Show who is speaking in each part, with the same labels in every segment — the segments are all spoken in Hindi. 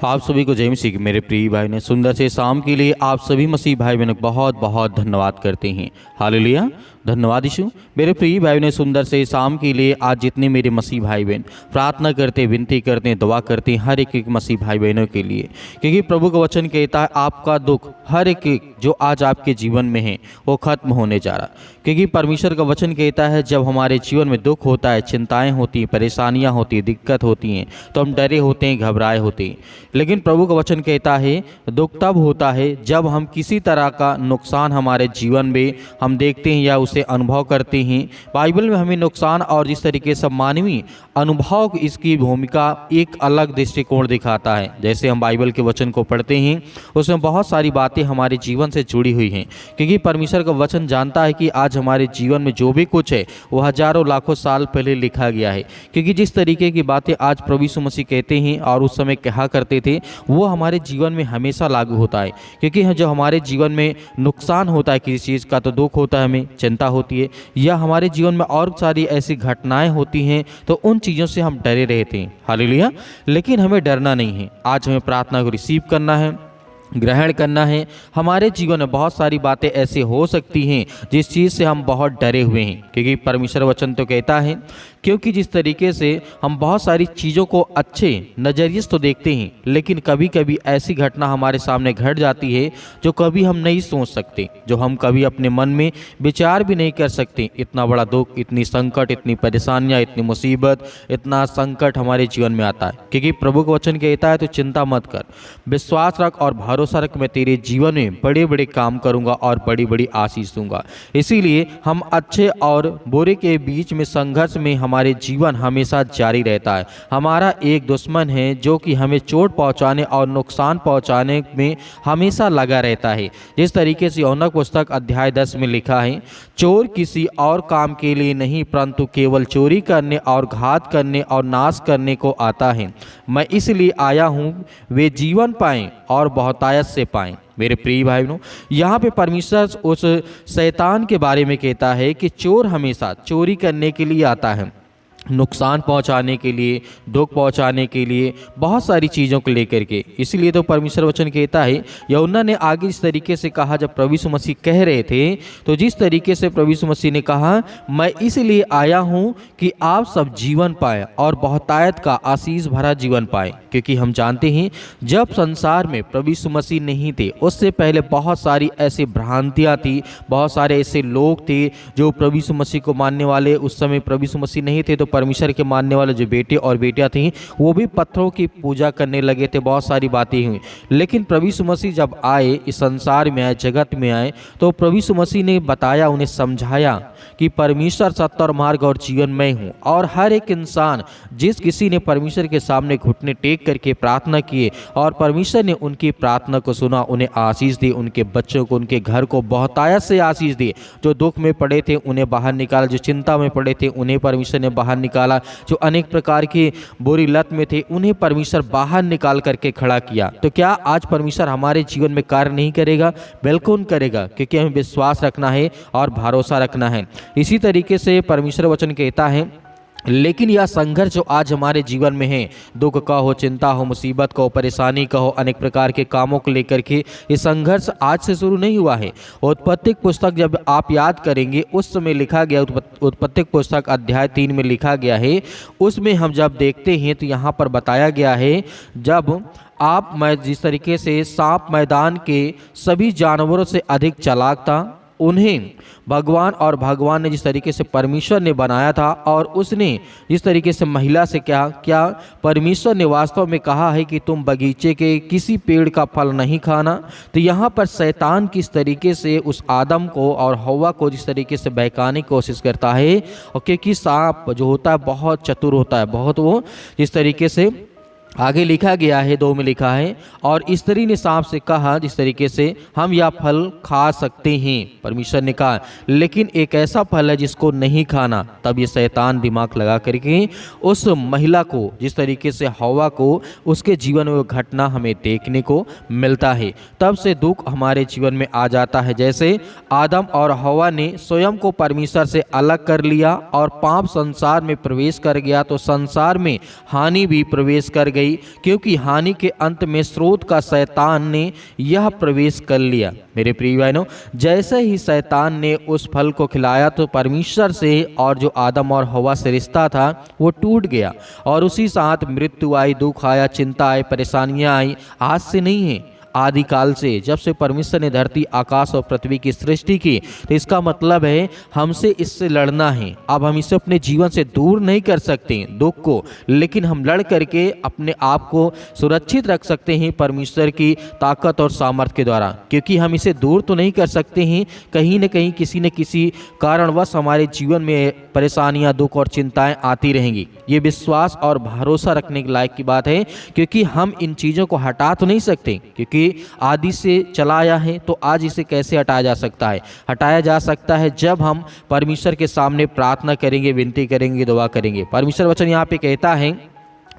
Speaker 1: आप सभी को जय मसीह की मेरे प्रिय भाई ने सुंदर से शाम के लिए आप सभी मसीह भाई बहनों को बहुत बहुत धन्यवाद करते हैं। हालेलुया, धन्यवाद यीशु। मेरे प्रिय भाई ने सुंदर से शाम के लिए आज जितने मेरे मसीह भाई बहन प्रार्थना करते, विनती करते, दुआ करते हैं हर एक मसीह भाई बहनों के लिए, क्योंकि प्रभु का वचन कहता है आपका दुख हर एक जो आज आपके जीवन में है वो खत्म होने जा रहा। क्योंकि परमेश्वर का वचन कहता है जब हमारे जीवन में दुख होता है, चिंताएं होती हैं, परेशानियां होती हैं, दिक्कत होती हैं, तो हम डरे होते हैं, घबराए होते हैं। लेकिन प्रभु का वचन कहता है दुख तब होता है जब हम किसी तरह का नुकसान हमारे जीवन में हम देखते हैं या उसे अनुभव करते हैं। बाइबल में हमें नुकसान और जिस तरीके से मानवीय अनुभव इसकी भूमिका एक अलग दृष्टिकोण दिखाता है। जैसे हम बाइबल के वचन को पढ़ते हैं उसमें बहुत सारी बातें हमारे जीवन से जुड़ी हुई हैं, क्योंकि परमेश्वर का वचन जानता है कि आज हमारे जीवन में जो भी कुछ है वो हजारों लाखों साल पहले लिखा गया है। क्योंकि जिस तरीके की बातें आज प्रभु यीशु मसीह कहते हैं और उस समय कहा करते थे वो हमारे जीवन में हमेशा लागू होता है। क्योंकि जो हमारे जीवन में नुकसान होता है किसी चीज़ का, तो दुख होता है, हमें चिंता होती है, या हमारे जीवन में और सारी ऐसी घटनाएं होती हैं तो उन चीज़ों से हम डरे रहते हैं। हालेलुया, लेकिन हमें डरना नहीं है। आज हमें प्रार्थना को रिसीव करना है, ग्रहण करना है। हमारे जीवन में बहुत सारी बातें ऐसी हो सकती हैं जिस चीज़ से हम बहुत डरे हुए हैं, क्योंकि परमेश्वर वचन तो कहता है क्योंकि जिस तरीके से हम बहुत सारी चीज़ों को अच्छे नज़रिए से तो देखते हैं, लेकिन कभी कभी ऐसी घटना हमारे सामने घट जाती है जो कभी हम नहीं सोच सकते, जो हम कभी अपने मन में विचार भी नहीं कर सकते। इतना बड़ा दुख, इतनी संकट, इतनी परेशानियाँ, इतनी मुसीबत, इतना संकट हमारे जीवन में आता है। क्योंकि प्रभु का वचन कहता है तो चिंता मत कर, विश्वास रख और भरोसा रख, मैं तेरे जीवन में बड़े बड़े काम करूँगा और बड़ी बड़ी आशीष दूंगा। इसीलिए हम अच्छे और बुरे के बीच में संघर्ष में हमारे जीवन हमेशा जारी रहता है। हमारा एक दुश्मन है जो कि हमें चोट पहुंचाने और नुकसान पहुंचाने में हमेशा लगा रहता है। जिस तरीके से यूहन्ना पुस्तक अध्याय 10 में लिखा है, चोर किसी और काम के लिए नहीं परंतु केवल चोरी करने और घात करने और नाश करने को आता है। मैं इसलिए आया हूँ वे जीवन पाएं और बहुतायत से पाएं। मेरे प्रिय भाई बहनों, यहाँ पे परमेश्वर उस शैतान के बारे में कहता है कि चोर हमेशा चोरी करने के लिए आता है, नुकसान पहुंचाने के लिए, दुख पहुंचाने के लिए, बहुत सारी चीज़ों को लेकर के। इसलिए तो परमेश्वर वचन कहता है, यूहन्ना ने आगे इस तरीके से कहा जब प्रभु यीशु मसीह कह रहे थे, तो जिस तरीके से प्रभु यीशु मसीह ने कहा मैं इसलिए आया हूं कि आप सब जीवन पाएं और बहुतायत का आशीष भरा जीवन पाएं। क्योंकि हम जानते हैं जब संसार में प्रभु यीशु मसीह नहीं थे उससे पहले बहुत सारी ऐसी भ्रांतियाँ थी, बहुत सारे ऐसे लोग थे जो प्रभु यीशु मसीह को मानने वाले। उस समय प्रभु यीशु मसीह नहीं थे तो परमेश्वर के मानने वाले जो बेटे और बेटियां थीं वो भी पत्थरों की पूजा करने लगे थे, बहुत सारी बातें हुई। लेकिन प्रभु यीशु मसीह जब आए, इस संसार में आए, जगत में आए, तो प्रभु यीशु मसीह ने बताया, उन्हें समझाया कि परमेश्वर सत्य और मार्ग और जीवन मैं हूँ। और हर एक इंसान जिस किसी ने परमेश्वर के सामने घुटने टेक करके प्रार्थना किए और परमेश्वर ने उनकी प्रार्थना को सुना, उन्हें आशीष दी, उनके बच्चों को, उनके घर को बहुतायत से आशीष दी। जो दुख में पड़े थे उन्हें बाहर निकाला, जो चिंता में पड़े थे उन्हें परमेश्वर ने बाहर निकाला, जो अनेक प्रकार की बुरी लत में थे उन्हें परमेश्वर बाहर निकाल करके खड़ा किया। तो क्या आज परमेश्वर हमारे जीवन में कार्य नहीं करेगा? बिल्कुल करेगा, क्योंकि हमें विश्वास रखना है और भरोसा रखना है। इसी तरीके से परमेश्वर वचन कहता है, लेकिन यह संघर्ष जो आज हमारे जीवन में है, दुख का हो, चिंता हो, मुसीबत का हो, परेशानी का हो, अनेक प्रकार के कामों को लेकर के, ये संघर्ष आज से शुरू नहीं हुआ है। उत्पत्ति पुस्तक जब आप याद करेंगे उस समय लिखा गया, उत्पत्ति पुस्तक अध्याय 3 में लिखा गया है, उसमें हम जब देखते हैं तो यहाँ पर बताया गया है जब आप मैं जिस तरीके से सांप मैदान के सभी जानवरों से अधिक चालाक था, उन्हें भगवान ने जिस तरीके से परमेश्वर ने बनाया था और उसने जिस तरीके से महिला से क्या परमेश्वर ने वास्तव में कहा है कि तुम बगीचे के किसी पेड़ का फल नहीं खाना। तो यहाँ पर शैतान किस तरीके से उस आदम को और हव्वा को जिस तरीके से बहकाने की कोशिश करता है, और क्योंकि सांप जो होता है बहुत चतुर होता है, बहुत वो जिस तरीके से आगे लिखा गया है 2 में लिखा है, और स्त्री ने सांप से कहा जिस तरीके से हम यह फल खा सकते हैं। परमेश्वर ने कहा लेकिन एक ऐसा फल है जिसको नहीं खाना। तब ये शैतान दिमाग लगा करके उस महिला को जिस तरीके से हव्वा को उसके जीवन में वो घटना हमें देखने को मिलता है। तब से दुख हमारे जीवन में आ जाता है। जैसे आदम और हव्वा ने स्वयं को परमेश्वर से अलग कर लिया और पाप संसार में प्रवेश कर गया, तो संसार में हानि भी प्रवेश कर गई। गई, क्योंकि हानि के अंत में स्रोत का शैतान ने यह प्रवेश कर लिया। मेरे प्रिय बहनों, जैसे ही शैतान ने उस फल को खिलाया तो परमेश्वर से और जो आदम और हवा से रिश्ता था वो टूट गया, और उसी साथ मृत्यु आई, दुख आया, चिंता आई, परेशानियां आई। आज से नहीं है, आदिकाल से, जब से परमेश्वर ने धरती, आकाश और पृथ्वी की सृष्टि की। तो इसका मतलब है हमसे इससे लड़ना है। अब हम इसे अपने जीवन से दूर नहीं कर सकते दुख को, लेकिन हम लड़ करके अपने आप को सुरक्षित रख सकते हैं परमेश्वर की ताकत और सामर्थ्य के द्वारा, क्योंकि हम इसे दूर तो नहीं कर सकते हैं। कहीं न कहीं किसी न किसी कारणवश हमारे जीवन में परेशानियां, दुख और चिंताएं आती रहेंगी। ये विश्वास और भरोसा रखने के लायक की बात है, क्योंकि हम इन चीज़ों को हटा तो नहीं सकते, क्योंकि आदि से चला आया है। तो आज इसे कैसे हटाया जा सकता है? हटाया जा सकता है जब हम परमेश्वर के सामने प्रार्थना करेंगे, विनती करेंगे, दुआ करेंगे। परमेश्वर वचन यहाँ पे कहता है,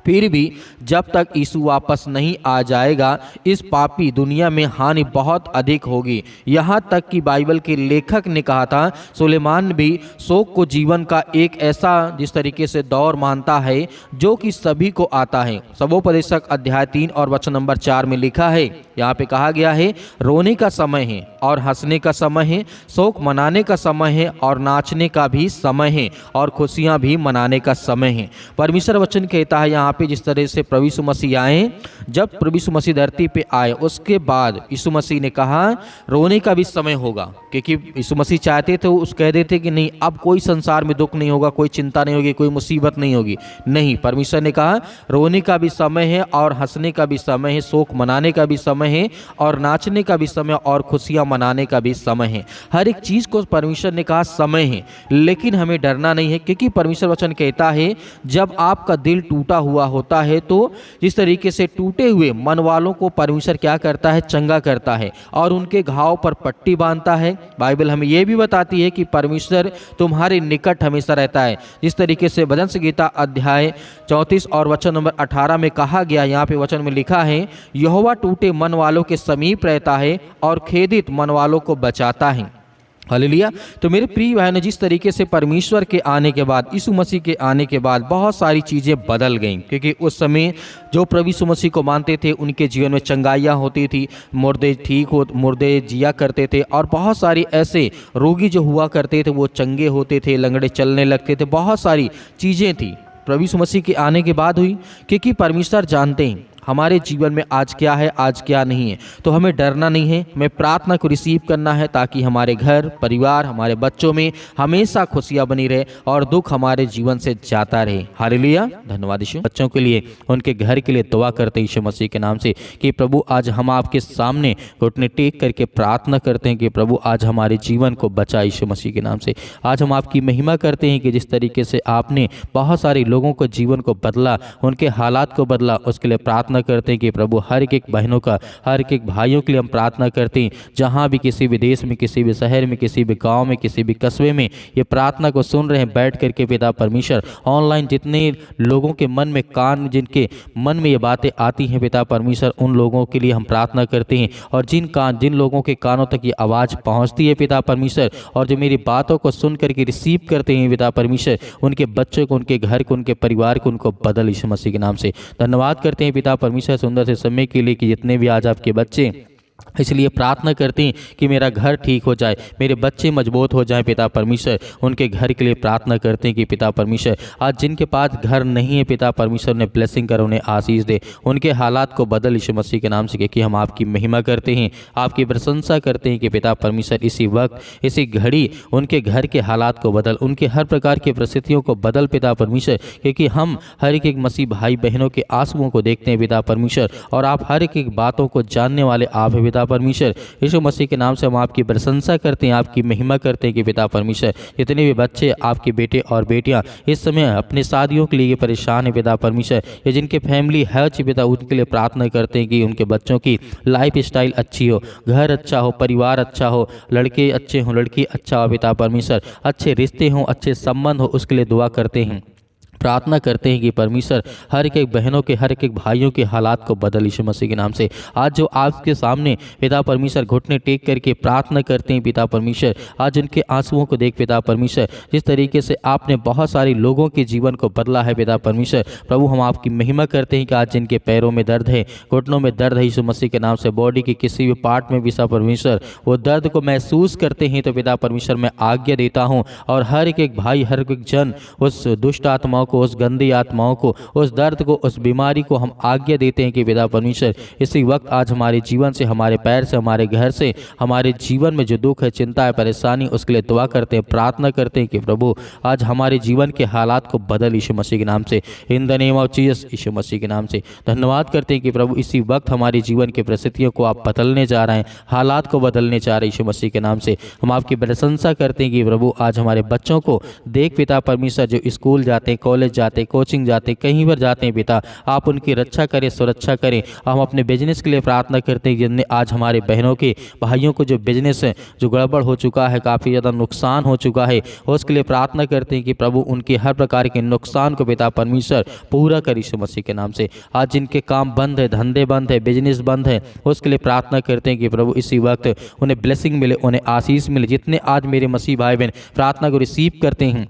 Speaker 1: फिर भी जब तक यीशु वापस नहीं आ जाएगा इस पापी दुनिया में हानि बहुत अधिक होगी। यहाँ तक कि बाइबल के लेखक ने कहा था, सुलेमान भी शोक को जीवन का एक ऐसा जिस तरीके से दौर मानता है जो कि सभी को आता है। सबोपदेशक अध्याय 3 और वचन नंबर 4 में लिखा है, यहाँ पे कहा गया है, रोने का समय है और हंसने का समय है, शोक मनाने का समय है और नाचने का भी समय है, और खुशियाँ भी मनाने का समय है। परमेश्वर वचन कहता है यहाँ पे, जिस तरह से प्रभु यीशु मसीह आए, जब प्रभु यीशु मसीह धरती पे आए उसके बाद यीशु मसीह ने कहा रोने का भी समय होगा, क्योंकि यीशु मसीह चाहते थे, उस कह देते कि नहीं अब कोई संसार में दुख नहीं होगा, कोई चिंता नहीं होगी, कोई मुसीबत नहीं होगी। नहीं, परमेश्वर ने कहा रोने का भी समय है और हंसने का भी समय है, शोक मनाने का भी समय है और नाचने का भी समय और खुशियाँ मनाने का भी समय है। हर एक चीज़ को परमेश्वर ने कहा समय है, लेकिन हमें डरना नहीं है, क्योंकि परमेश्वर वचन कहता है जब आपका दिल टूटा हुआ होता है तो जिस तरीके से टूटे हुए मन वालों को परमेश्वर क्या करता है? चंगा करता है और उनके घाव पर पट्टी बांधता है। बाइबल हमें यह भी बताती है कि परमेश्वर तुम्हारे निकट हमेशा रहता है। जिस तरीके से भजन संहिता अध्याय 34 और वचन नंबर 18 में कहा गया, यहाँ पे वचन में लिखा है, यहोवा टूटे मन वालों के समीप रहता है और खेदित मन वालों को बचाता है। हालेलुया। तो मेरे प्रिय बहनों, जिस तरीके से परमेश्वर के आने के बाद, यीशु मसीह के आने के बाद बहुत सारी चीज़ें बदल गईं, क्योंकि उस समय जो प्रभु यीशु मसीह को मानते थे उनके जीवन में चंगाइयाँ होती थी, मुर्दे जिया करते थे, और बहुत सारी ऐसे रोगी जो हुआ करते थे वो चंगे होते थे, लंगड़े चलने लगते थे। बहुत सारी चीज़ें थी प्रभु यीशु मसीह के आने के बाद हुई, क्योंकि परमेश्वर जानते हैं हमारे जीवन में आज क्या है, आज क्या नहीं है। तो हमें डरना नहीं है, हमें प्रार्थना को रिसीव करना है, ताकि हमारे घर परिवार, हमारे बच्चों में हमेशा खुशियाँ बनी रहे और दुख हमारे जीवन से जाता रहे। हालेलुया। धन्यवाद यीशु। बच्चों के लिए, उनके घर के लिए दुआ करते हैं यीशु मसीह के नाम से कि प्रभु आज हम आपके सामने घुटने टेक करके प्रार्थना करते हैं कि प्रभु आज हमारे जीवन को बचा यीशु मसीह के नाम से। आज हम आपकी महिमा करते हैं कि जिस तरीके से आपने बहुत सारे लोगों को जीवन को बदला, उनके हालात को बदला, उसके लिए प्रार्थना करते हैं कि प्रभु हर एक बहनों का, हर एक भाइयों के लिए हम प्रार्थना करते हैं, जहाँ भी किसी भी देश में, किसी भी शहर में, किसी भी गांव में, किसी भी कस्बे में ये प्रार्थना को सुन रहे हैं बैठ करके पिता परमेश्वर, ऑनलाइन जितने लोगों के मन में जिनके मन में ये बातें आती हैं पिता परमेश्वर, उन लोगों के लिए हम प्रार्थना करते हैं। और जिन लोगों के कानों तक ये आवाज़ पहुँचती है पिता परमेश्वर, और जो मेरी बातों को सुन करके रिसीव करते हैं पिता परमेश्वर, उनके बच्चों को, उनके घर को, उनके परिवार को, उनको बदल यीशु मसीह के नाम से। धन्यवाद करते हैं पिता परमेश्वर सुंदर से समय के लिए कि जितने भी आज आपके बच्चे इसलिए प्रार्थना करते हैं कि मेरा घर ठीक हो जाए, मेरे बच्चे मजबूत हो जाएं पिता परमेश्वर, उनके घर के लिए प्रार्थना करते हैं कि पिता परमेश्वर आज जिनके पास घर नहीं है पिता परमेश्वर ने ब्लेसिंग कर, उन्हें आशीष दे, उनके हालात को बदल यीशु मसीह के नाम से। कि हम आपकी महिमा करते हैं, आपकी प्रशंसा करते हैं कि पिता परमेश्वर इसी वक्त, इसी घड़ी उनके घर के हालात को बदल, उनके हर प्रकार की परिस्थितियों को बदल पिता परमेश्वर, क्योंकि हम हर एक मसीह भाई बहनों के आंसुओं को देखते हैं पिता परमेश्वर, और आप हर एक बातों को जानने वाले आप हैं पिता परमेश्वर। यीशु मसीह के नाम से हम आपकी प्रशंसा करते हैं, आपकी महिमा करते हैं कि पिता परमेश्वर जितने भी बच्चे आपके बेटे और बेटियां इस समय अपने शादियों के लिए परेशान है पिता परमेश्वर, या जिनके फैमिली है पिता, उनके लिए प्रार्थना करते हैं कि उनके बच्चों की लाइफ स्टाइल अच्छी हो, घर अच्छा हो, परिवार अच्छा हो, लड़के अच्छे हों, लड़की अच्छा हो पिता परमेश्वर, अच्छे रिश्ते हों, अच्छे संबंध हो, उसके लिए दुआ करते हैं प्रार्थना करते हैं कि परमेश्वर हर एक बहनों के, हर एक भाइयों के हालात को बदल यीशु मसीह के नाम से। आज जो आपके सामने पिता परमेश्वर घुटने टेक करके प्रार्थना करते हैं पिता परमेश्वर, आज उनके आंसुओं को देख पिता परमेश्वर, जिस तरीके से आपने बहुत सारे लोगों के जीवन को बदला है पिता परमेश्वर, प्रभु हम आपकी महिमा करते हैं कि आज जिनके पैरों में दर्द है, घुटनों में दर्द है यीशु मसीह के नाम से, बॉडी के किसी भी पार्ट में पिता परमेश्वर वो दर्द को महसूस करते हैं, तो पिता परमेश्वर मैं आज्ञा देता हूँ और हर एक भाई, हर एक जन उस दुष्ट आत्माओं को, उस गंदी आत्माओं को, उस दर्द को, उस बीमारी को हम आज्ञा देते हैं कि पिता परमेश्वर इसी वक्त आज हमारे जीवन से, हमारे पैर से, हमारे घर से, हमारे जीवन में जो दुख है, चिंता है, परेशानी, उसके लिए दुआ करते हैं, प्रार्थना करते हैं कि प्रभु आज हमारे जीवन के हालात को बदल यीशु मसीह के नाम से, in the name of Jesus यीशु मसीह के नाम से। धन्यवाद करते हैं कि प्रभु इसी वक्त हमारे जीवन के परिस्थितियों को आप बदलने जा रहे हैं, हालात को बदलने जा रहे हैं यीशु मसीह के नाम से। हम आपकी प्रशंसा करते हैं कि प्रभु आज हमारे बच्चों को देख पिता परमेश्वर, जो स्कूल जाते, कॉलेज जाते, कोचिंग जाते, कहीं पर जाते हैं पिता, आप उनकी रक्षा करें, सुरक्षा करें। हम अपने बिजनेस के लिए प्रार्थना करते हैं जिनने आज हमारे बहनों के, भाइयों को जो बिजनेस है, जो गड़बड़ हो चुका है, काफ़ी ज़्यादा नुकसान हो चुका है, उसके लिए प्रार्थना करते हैं कि प्रभु उनके हर प्रकार के नुकसान को पिता परमेश्वर पूरा कर यीशु मसीह के नाम से। आज जिनके काम बंद है, धंधे बंद है, बिजनेस बंद है, उसके लिए प्रार्थना करते हैं कि प्रभु इसी वक्त उन्हें ब्लेसिंग मिले, उन्हें आशीष मिले। जितने आज मेरे मसीह भाई बहन प्रार्थना को रिसीव करते हैं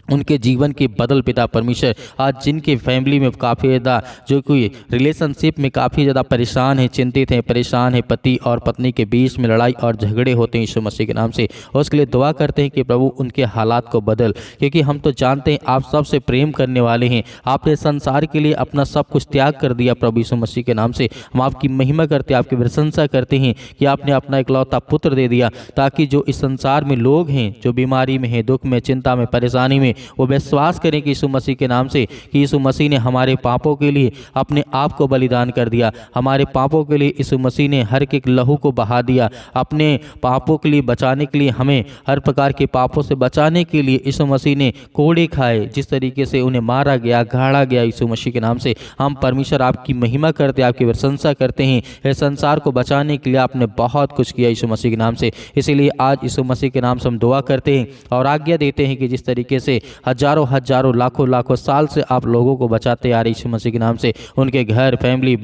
Speaker 1: उनके जीवन के बदल पिता परमेश्वर। आज जिनके फैमिली में काफ़ी ज़्यादा, जो कोई रिलेशनशिप में काफ़ी ज़्यादा परेशान है, चिंतित हैं, परेशान है, पति और पत्नी के बीच में लड़ाई और झगड़े होते हैं यीशु मसीह के नाम से, उसके लिए दुआ करते हैं कि प्रभु उनके हालात को बदल, क्योंकि हम तो जानते हैं आप सबसे प्रेम करने वाले हैं, आपने संसार के लिए अपना सब कुछ त्याग कर दिया प्रभु यीशु मसीह के नाम से। हम आपकी महिमा करते हैं, आपकी प्रशंसा करते हैं कि आपने अपना इकलौता पुत्र दे दिया, ताकि जो इस संसार में लोग हैं, जो बीमारी में हैं, दुख में, चिंता में, परेशानी में, वो विश्वास करें कि यीशु मसीह के नाम से कि यीशु मसीह ने हमारे पापों के लिए अपने आप को बलिदान कर दिया, हमारे पापों के लिए यीशु मसीह ने हर एक लहू को बहा दिया, अपने पापों के लिए बचाने के लिए, हमें हर प्रकार के पापों से बचाने के लिए यीशु मसीह ने कोड़े खाए, जिस तरीके से उन्हें मारा गया, गाड़ा गया यीशु मसीह के नाम से। हम परमेश्वर आपकी महिमा करते, आपकी प्रशंसा करते हैं, इस संसार को बचाने के लिए आपने बहुत कुछ किया यीशु मसीह के नाम से। इसीलिए आज यीशु मसीह के नाम से हम दुआ करते हैं और आज्ञा देते हैं कि जिस तरीके से हजारों हजारों लाखों लाखों साल से आप लोगों को बचाते आ रहे यीशु मसीह के नाम से, उनके घर, फैमिली,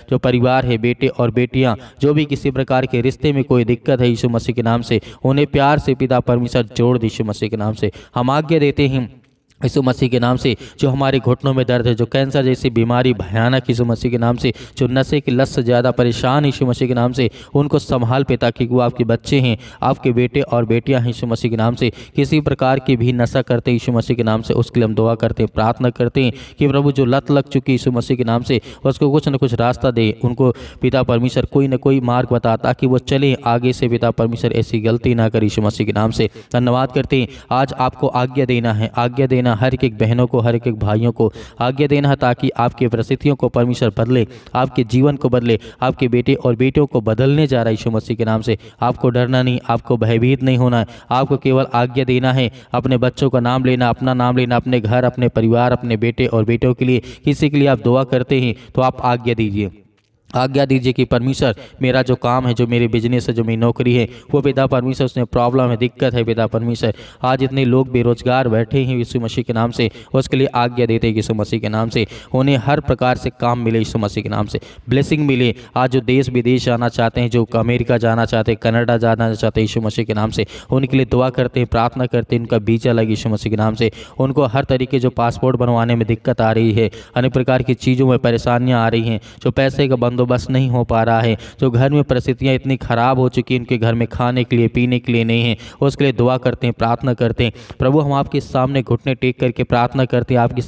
Speaker 1: जो परिवार है, बेटे और बेटियां, जो भी किसी प्रकार के रिश्ते में कोई दिक्कत है यीशु मसीह के नाम से, उन्हें प्यार से पिता परमेश्वर जोड़ दे यीशु मसीह के नाम से। हम आज्ञा देते हैं यीशु मसीह के नाम से, जो हमारे घुटनों में दर्द है, जो कैंसर जैसी बीमारी भयानक यीशु मसीह के नाम से, जो नशे की लत से ज़्यादा परेशान यीशु मसीह के नाम से, उनको संभाल पिता, क्योंकि वो आपके बच्चे हैं, आपके बेटे और बेटियां हैं यीशु मसीह के नाम से। किसी प्रकार की भी नशा करते यीशु मसीह के नाम से, उसके लिए हम दुआ करते हैं, प्रार्थना करते हैं कि प्रभु जो लत लग चुकी यीशु मसीह के नाम से, उसको कुछ न कुछ रास्ता दे, उनको पिता परमेश्वर कोई न कोई मार्ग बता, ताकि वो चले आगे से पिता परमेश्वर ऐसी गलती ना करे यीशु मसीह के नाम से। धन्यवाद करते हैं। आज आपको आज्ञा देना है, आज्ञा देना हर एक बहनों को, हर एक भाइयों को आज्ञा देना है, ताकि आपकी परिस्थितियों को परमेश्वर बदले, आपके जीवन को बदले, आपके बेटे और बेटियों को बदलने जा रहा है यीशु मसीह के नाम से। आपको डरना नहीं, आपको भयभीत नहीं होना है, आपको केवल आज्ञा देना है, अपने बच्चों का नाम लेना, अपना नाम लेना, अपने घर, अपने परिवार, अपने बेटे और बेटियों के लिए, किसी के लिए आप दुआ करते हैं तो आप आज्ञा दीजिए, आज्ञा दीजिए कि परमेश्वर मेरा जो काम है, जो मेरे बिजनेस है, जो मेरी नौकरी है, वो पिता परमेश्वर उसमें प्रॉब्लम है, दिक्कत है पिता परमेश्वर, आज इतने लोग बेरोजगार बैठे हैं यीशु मसीह के नाम से, उसके लिए आज्ञा देते हैं यीशु मसीह के नाम से, उन्हें हर प्रकार से काम मिले यीशु मसीह के नाम से, ब्लेसिंग मिले। आज जो देश विदेश जाना चाहते हैं, जो अमेरिका जाना चाहते हैं, कनाडा जाना चाहते हैं यीशु मसीह के नाम से, उनके लिए दुआ करते हैं, प्रार्थना करते हैं, उनका वीजा लगे यीशु मसीह के नाम से। उनको हर तरीके जो पासपोर्ट बनवाने में दिक्कत आ रही है, अनेक प्रकार की चीज़ों में परेशानियाँ आ रही हैं, जो पैसे का बंदोबस्त नहीं हो पा रहा है, जो घर में परिस्थितियां इतनी खराब हो चुकी हैं, उनके घर में खाने के लिए, पीने के लिए नहीं है, उसके लिए दुआ करते हैं, प्रार्थना करते हैं। प्रभु हम आपके सामने घुटने टेक करके प्रार्थना करते हैं, आपके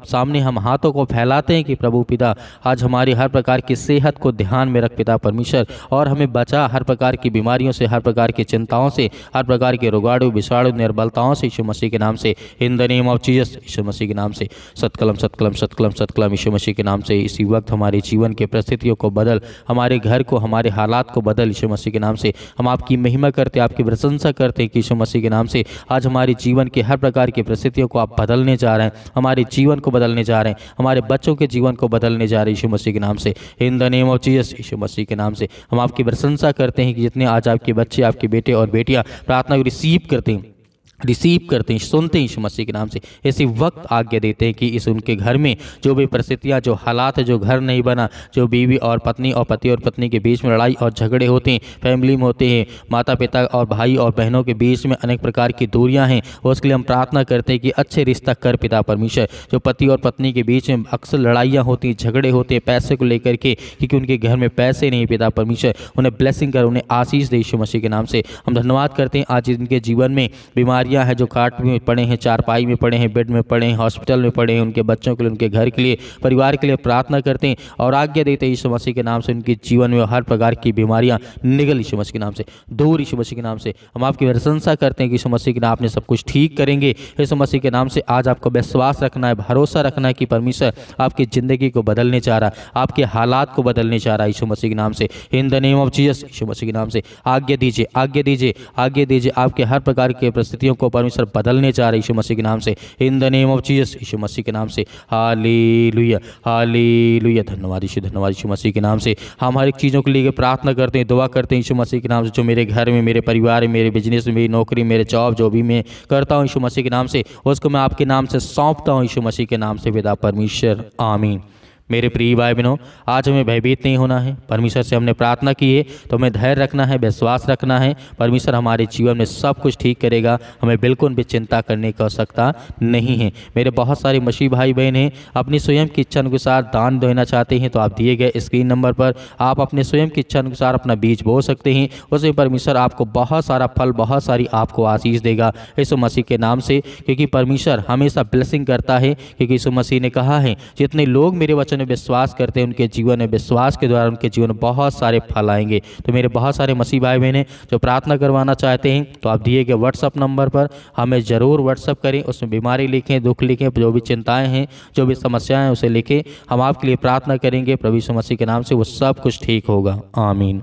Speaker 1: सामने हम हाथों को फैलाते हैं कि प्रभु पिता आज हमारी हर प्रकार की सेहत को ध्यान में रख पिता परमेश्वर, और हमें बचा हर प्रकार की बीमारियों से, हर प्रकार की चिंताओं से, हर प्रकार के रोगाणु, विषाणु, निर्बलताओं से यीशु मसीह के नाम से, in the name of Jesus यीशु मसीह के नाम से। सतकलम सतकलम सतकलम सतकलम यीशु मसीह के नाम से। इसी वक्त हमारे जीवन के परिस्थितियों को बदल, हमारे घर को, हमारे हालात को बदल यीशु मसीह के नाम से। हम आपकी महिमा करते, आपकी प्रशंसा करते हैं कि यीशु मसीह के नाम से आज हमारे जीवन के हर प्रकार की परिस्थितियों को आप बदलने जा रहे हैं, हमारे जीवन को बदलने जा रहे हैं, हमारे बच्चों के जीवन को बदलने जा रहे हैं यीशु मसीह के नाम से, in the name of Jesus यीशु मसीह के नाम से। हम आपकी प्रशंसा करते हैं कि जितने आज आपके बच्चे, आपके बेटे और बेटियां प्रार्थना को रिसीव करते हैं, रिसीव करते हैं, सुनते हैं यीशु मसीह के नाम से। इसी वक्त आज्ञा देते हैं कि इस उनके घर में जो भी परिस्थितियाँ, जो हालात है, जो घर नहीं बना, जो बीवी और पत्नी और पति और पत्नी के बीच में लड़ाई और झगड़े होते हैं, फैमिली में होते हैं, माता पिता और भाई और बहनों के बीच में अनेक प्रकार की दूरियां हैं, उसके लिए हम प्रार्थना करते हैं कि अच्छे रिश्ता कर पिता परमेश्वर। जो पति और पत्नी के बीच में अक्सर लड़ाइयाँ होती हैं, झगड़े होते हैं पैसे को लेकर के, क्योंकि उनके घर में पैसे नहीं, पिता परमेश्वर उन्हें ब्लेसिंग कर, उन्हें आशीष दे यीशु मसीह के नाम से। हम धन्यवाद करते हैं आज इनके जीवन में बीमारियां हैं, जो खाट में पड़े हैं, चारपाई में पड़े हैं, बेड में पड़े हैं, हॉस्पिटल में पड़े हैं, उनके बच्चों के लिए, उनके घर के लिए, परिवार के लिए प्रार्थना करते हैं और आज्ञा देते हैं यीशु मसीह के नाम से उनके जीवन में हर प्रकार की बीमारियां निकल यीशु मसीह के नाम से दूर, यीशु मसीह के नाम से। हम आपकी प्रशंसा करते हैं कि यीशु मसीह के नाम आपने सब कुछ ठीक करेंगे। यीशु मसीह के नाम से आज आपको विश्वास रखना है, भरोसा रखना है कि परमेश्वर आपकी ज़िंदगी को बदलने चाह रहा है, आपके हालात को बदलने चाह रहा है यीशु मसीह के नाम से। In the name of Jesus, यीशु मसीह के नाम से आज्ञा दीजिए, आज्ञा दीजिए, आज्ञा दीजिए। आपके हर प्रकार की परिस्थितियों को परमेश्वर बदलने चाह रहे यीशु मसीह के नाम से। In the name of Jesus, यीशु मसीह के नाम से। Hallelujah, hallelujah. धन्यवाद यीशु, धन्यवाद यीशु मसीह के नाम से। हम हर एक चीज़ों के लिए प्रार्थना करते हैं, दुआ करते हैं यीशु मसीह के नाम से। जो मेरे घर में, मेरे परिवार में, मेरे बिजनेस में, मेरी नौकरी, मेरे जॉब, जो भी मैं करता हूँ यीशु मसीह के नाम से, उसको मैं आपके नाम से सौंपता हूँ यीशु मसीह के नाम से, पिता परमेश्वर, आमीन। मेरे प्रिय भाई बहनों, आज हमें भयभीत नहीं होना है। परमेश्वर से हमने प्रार्थना की है तो हमें धैर्य रखना है, विश्वास रखना है। परमेश्वर हमारे जीवन में सब कुछ ठीक करेगा, हमें बिल्कुल भी चिंता करने की आवश्यकता नहीं है। मेरे बहुत सारे मसीह भाई बहन हैं, अपनी स्वयं की इच्छा अनुसार दान देना चाहते हैं, तो आप दिए गए स्क्रीन नंबर पर आप अपने स्वयं की इच्छा अनुसार अपना बीज बो सकते हैं। उसमें परमेश्वर आपको बहुत सारा फल, बहुत सारी आपको आशीष देगा यीशु मसीह के नाम से, क्योंकि परमेश्वर हमेशा ब्लेसिंग करता है। क्योंकि यीशु मसीह ने कहा है, जितने लोग मेरे वचन में विश्वास करते हैं उनके जीवन में, विश्वास के द्वारा उनके जीवन में बहुत सारे फल आएंगे। तो मेरे बहुत सारे मसीह भाई बहन जो प्रार्थना करवाना चाहते हैं, तो आप दिए गए व्हाट्सअप नंबर पर हमें ज़रूर व्हाट्सअप करें। उसमें बीमारी लिखें, दुख लिखें, जो भी चिंताएं हैं, जो भी समस्याएं हैं, उसे लिखें। हम आपके लिए प्रार्थना करेंगे। प्रभु यीशु मसीह के नाम से वो सब कुछ ठीक होगा। आमीन।